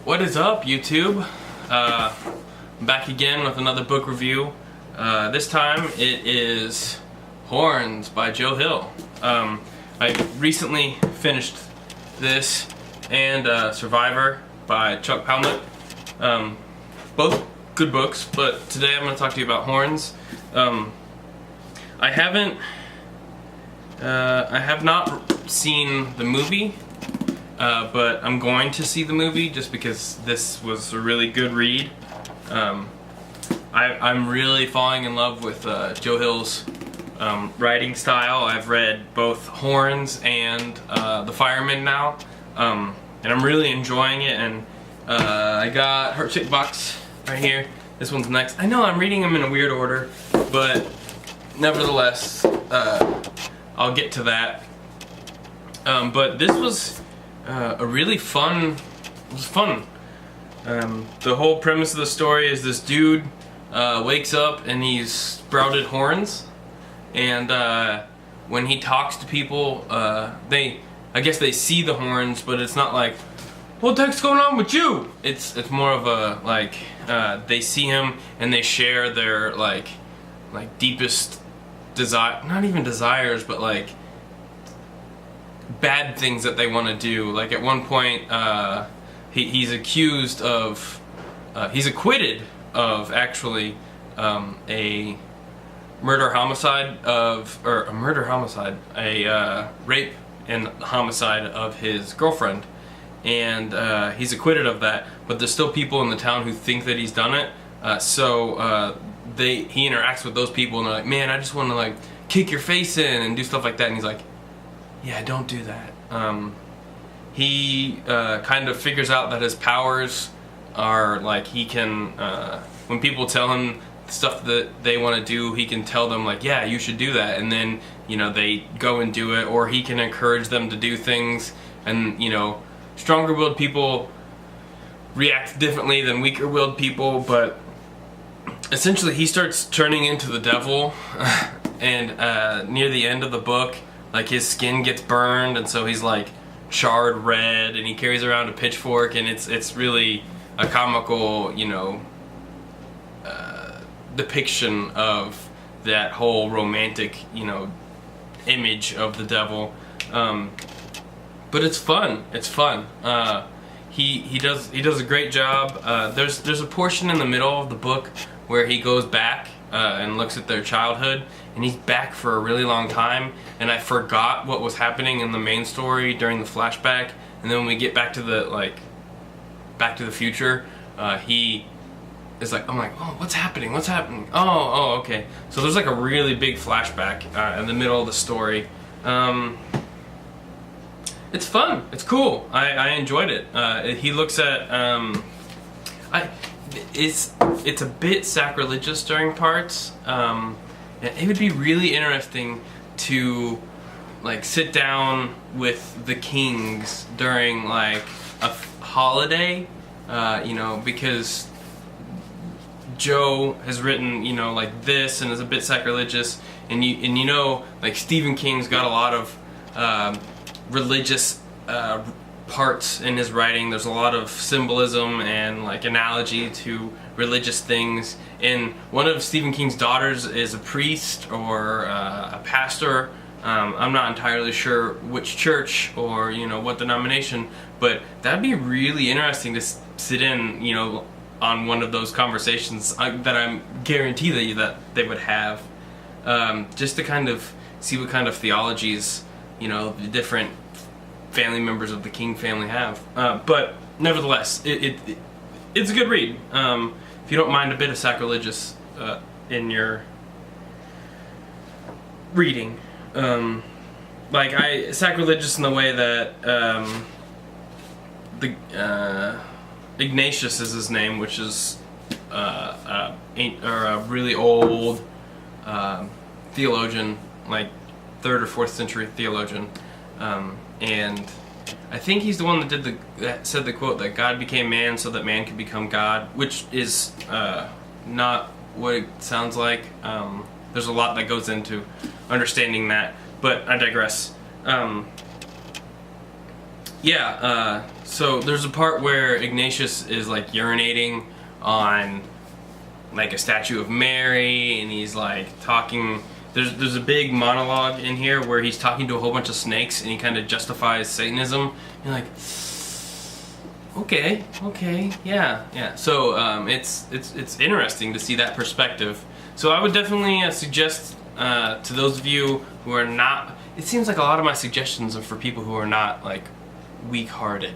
What is up, YouTube? I'm back again with another book review. This time it is Horns by Joe Hill. I recently finished this and Survivor by Chuck Palahniuk. Both good books, but today I'm going to talk to you about Horns. I have not seen the movie. But I'm going to see the movie just because this was a really good read. I'm really falling in love with Joe Hill's writing style. I've read both Horns and The Fireman now, and I'm really enjoying it. And I got Heart Shaped Box right here. This one's next. I know I'm reading them in a weird order, but nevertheless, I'll get to that. But this was a really fun. It was fun. The whole premise of the story is this dude wakes up and he's sprouted horns, and when he talks to people, I guess they see the horns, but it's not like, what the heck's going on with you? It's more of a like they see him and they share their like deepest desire, not even desires, but like bad things that they want to do. Like at one point, he's accused of, he's acquitted of actually a rape and homicide of his girlfriend, and he's acquitted of that. But there's still people in the town who think that he's done it. So he interacts with those people, and they're like, "Man, I just want to like kick your face in and do stuff like that." And he's like, yeah, don't do that. He kind of figures out that his powers are like he can, when people tell him stuff that they want to do, he can tell them like, yeah, you should do that, and then they go and do it, or he can encourage them to do things. And stronger-willed people react differently than weaker-willed people, but essentially he starts turning into the devil, and near the end of the book, like his skin gets burned, and so he's like charred red, and he carries around a pitchfork, and it's really a comical, depiction of that whole romantic, image of the devil. But it's fun. It's fun. He does a great job. There's a portion in the middle of the book where he goes back and looks at their childhood, and he's back for a really long time, and I forgot what was happening in the main story during the flashback. And then when we get back to the Back to the Future, he is like, I'm like, oh, what's happening? Oh, okay. So there's like a really big flashback in the middle of the story. It's fun. It's cool. I enjoyed it. He looks at it's a bit sacrilegious during parts. It would be really interesting to sit down with the Kings during like a holiday, because Joe has written like this and is a bit sacrilegious, and like Stephen King's got a lot of religious parts in his writing. There's a lot of symbolism and like analogy to religious things, and one of Stephen King's daughters is a priest or a pastor. I'm not entirely sure which church or what denomination, but that'd be really interesting to sit in on one of those conversations that I'm guaranteed that they would have, just to kind of see what kind of theologies the different family members of the King family have. But nevertheless, it's a good read. If you don't mind a bit of sacrilegious in your reading, sacrilegious in the way that Ignatius is his name, which is a really old theologian, like 3rd or 4th century theologian, and I think he's the one that said the quote that God became man so that man could become God, which is not what it sounds like. There's a lot that goes into understanding that, but I digress. Yeah, so there's a part where Ignatius is like urinating on like a statue of Mary, and he's like talking. There's a big monologue in here where he's talking to a whole bunch of snakes, and he kind of justifies Satanism. You're like, okay, yeah. So it's interesting to see that perspective. So I would definitely suggest to those of you who are not. It seems like a lot of my suggestions are for people who are not like weak-hearted.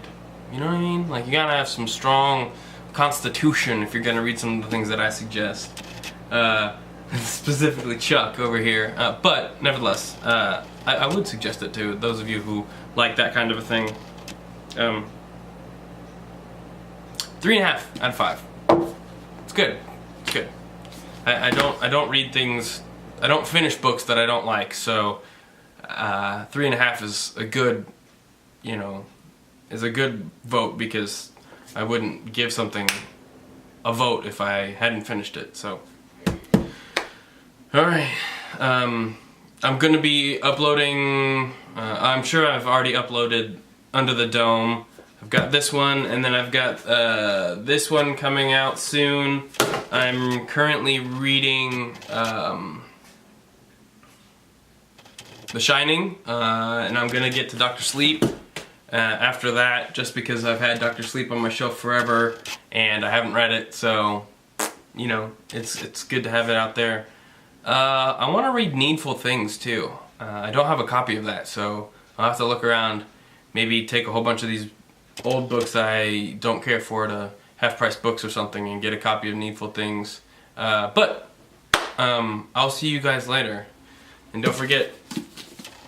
You know what I mean? Like, you gotta have some strong constitution if you're gonna read some of the things that I suggest. Specifically Chuck over here. But nevertheless, I would suggest it to those of you who like that kind of a thing. 3.5 out of 5. It's good. It's good. I don't read things. I don't finish books that I don't like. So 3.5 is a good, is a good vote, because I wouldn't give something a vote if I hadn't finished it. So, all right. I'm gonna be uploading. I'm sure I've already uploaded Under the Dome. I've got this one, and then I've got this one coming out soon. I'm currently reading The Shining, and I'm gonna get to Dr. Sleep after that, just because I've had Dr. Sleep on my shelf forever and I haven't read it, so it's good to have it out there. I want to read Needful Things too. I don't have a copy of that, so I'll have to look around, maybe take a whole bunch of these old books I don't care for to half-price books or something and get a copy of Needful Things. But I'll see you guys later, and don't forget,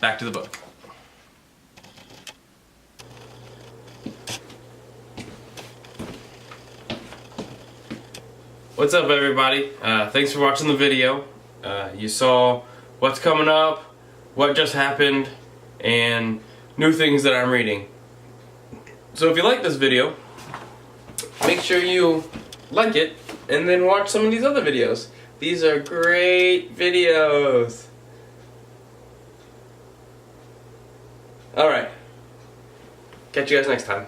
back to the book. What's up, everybody? Thanks for watching the video. You saw what's coming up, what just happened, and new things that I'm reading. So if you like this video, make sure you like it and then watch some of these other videos. These are great videos. Alright. Catch you guys next time.